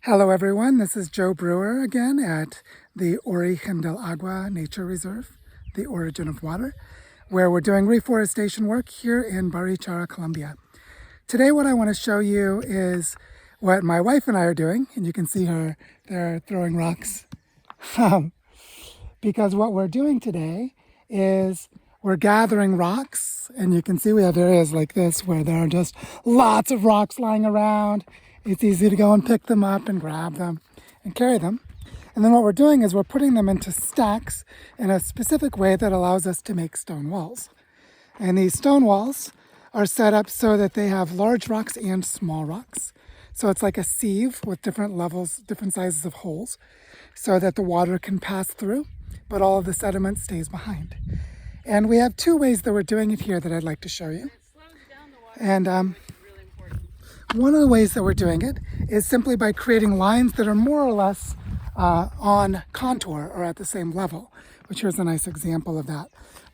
Hello everyone, this is Joe Brewer again at the Origen del Agua Nature Reserve, the Origin of Water, where we're doing reforestation work here in Barichara, Colombia. Today what I want to show you is what my wife and I are doing, and you can see her there throwing rocks. Because what we're doing today is we're gathering rocks, and you can see we have areas like this where there are just lots of rocks lying around. It's easy to go and pick them up and grab them and carry them. And then what we're doing is we're putting them into stacks in a specific way that allows us to make stone walls. And these stone walls are set up so that they have large rocks and small rocks. So it's like a sieve with different levels, different sizes of holes, so that the water can pass through, but all of the sediment stays behind. And we have two ways that we're doing it here that I'd like to show you. And one of the ways that we're doing it is simply by creating lines that are more or less on contour or at the same level, which here's a nice example of that,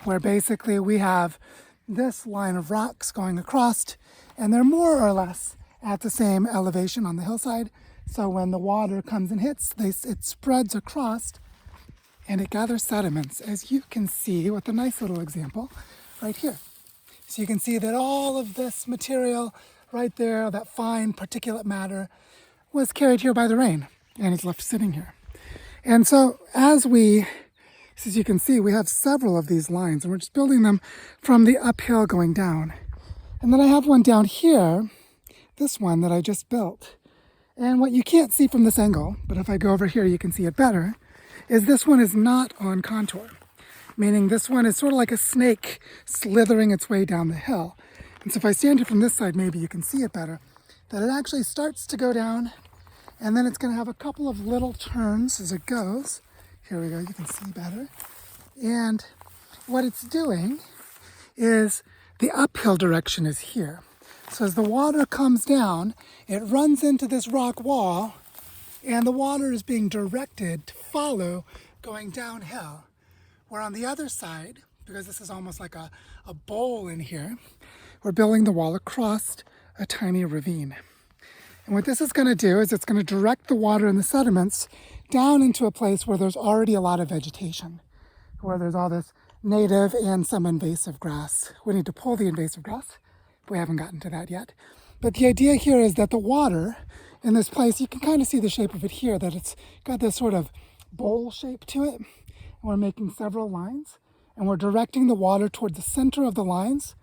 where basically we have this line of rocks going across, and they're more or less at the same elevation on the hillside. So when the water comes and hits, it spreads across and it gathers sediments, as you can see with a nice little example right here. So you can see that all of this material right there, that fine particulate matter, was carried here by the rain and is left sitting here. And so as you can see, we have several of these lines, and we're just building them from the uphill going down. And then I have one down here, this one that I just built. And what you can't see from this angle, but if I go over here you can see it better, is this one is not on contour. Meaning this one is sort of like a snake slithering its way down the hill. And so if I stand here from this side, maybe you can see it better, that it actually starts to go down, and then it's going to have a couple of little turns as it goes. Here we go, you can see better. And what it's doing is the uphill direction is here. So as the water comes down, it runs into this rock wall, and the water is being directed to follow going downhill. Where on the other side, because this is almost like a bowl in here, we're building the wall across a tiny ravine. And what this is going to do is it's going to direct the water and the sediments down into a place where there's already a lot of vegetation, where there's all this native and some invasive grass. We need to pull the invasive grass. We haven't gotten to that yet. But the idea here is that the water in this place, you can kind of see the shape of it here, that it's got this sort of bowl shape to it. And we're making several lines, and we're directing the water toward the center of the lines.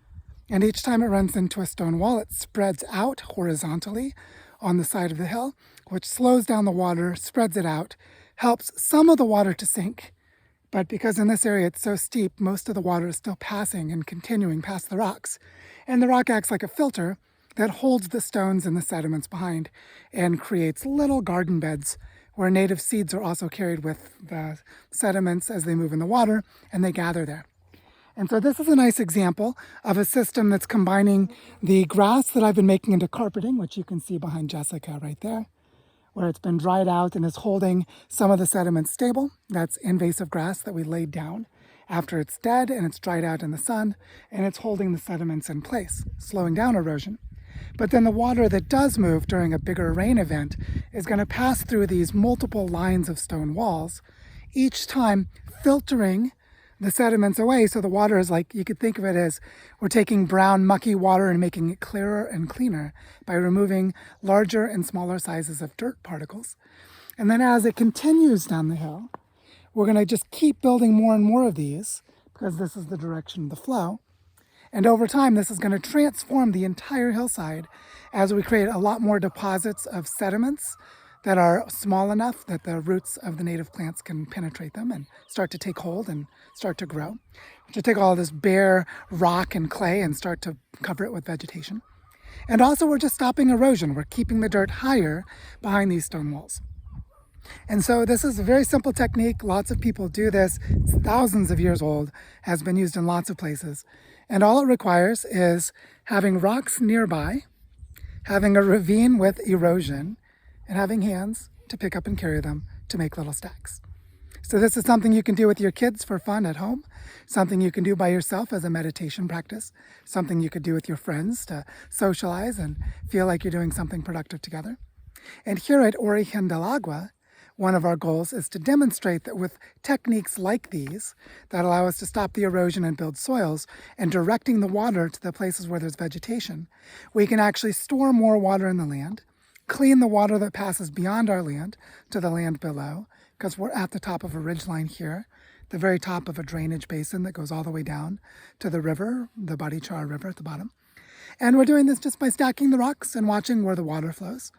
And each time it runs into a stone wall, it spreads out horizontally on the side of the hill, which slows down the water, spreads it out, helps some of the water to sink. But because in this area it's so steep, most of the water is still passing and continuing past the rocks. And the rock acts like a filter that holds the stones and the sediments behind and creates little garden beds where native seeds are also carried with the sediments as they move in the water, and they gather there. And so this is a nice example of a system that's combining the grass that I've been making into carpeting, which you can see behind Jessica right there, where it's been dried out and is holding some of the sediments stable. That's invasive grass that we laid down after it's dead and it's dried out in the sun, and it's holding the sediments in place, slowing down erosion. But then the water that does move during a bigger rain event is going to pass through these multiple lines of stone walls, each time filtering the sediments away. So the water is like, you could think of it as we're taking brown mucky water and making it clearer and cleaner by removing larger and smaller sizes of dirt particles. And then as it continues down the hill, we're going to just keep building more and more of these, because this is the direction of the flow. And over time, this is going to transform the entire hillside as we create a lot more deposits of sediments that are small enough that the roots of the native plants can penetrate them and start to take hold and start to grow. To take all this bare rock and clay and start to cover it with vegetation. And also we're just stopping erosion. We're keeping the dirt higher behind these stone walls. And so this is a very simple technique. Lots of people do this. It's thousands of years old, has been used in lots of places. And all it requires is having rocks nearby, having a ravine with erosion, and having hands to pick up and carry them to make little stacks. So this is something you can do with your kids for fun at home, something you can do by yourself as a meditation practice, something you could do with your friends to socialize and feel like you're doing something productive together. And here at Origen del Agua, one of our goals is to demonstrate that with techniques like these that allow us to stop the erosion and build soils and directing the water to the places where there's vegetation, we can actually store more water in the land, clean the water that passes beyond our land to the land below, because we're at the top of a ridgeline here, the very top of a drainage basin that goes all the way down to the river, the Barichara River at the bottom. And we're doing this just by stacking the rocks and watching where the water flows.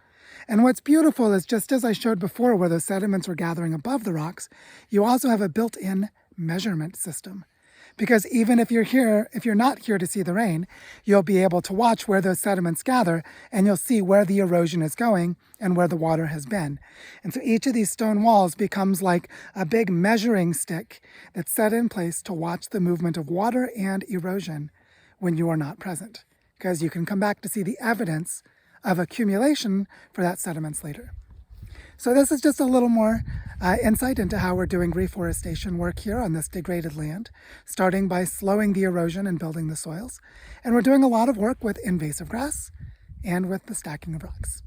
And what's beautiful is, just as I showed before where those sediments were gathering above the rocks, you also have a built-in measurement system. Because even if you're not here to see the rain, you'll be able to watch where those sediments gather, and you'll see where the erosion is going and where the water has been. And so each of these stone walls becomes like a big measuring stick that's set in place to watch the movement of water and erosion when you are not present, because you can come back to see the evidence of accumulation for that sediments later. So this is just a little more insight into how we're doing reforestation work here on this degraded land, starting by slowing the erosion and building the soils. And we're doing a lot of work with invasive grass and with the stacking of rocks.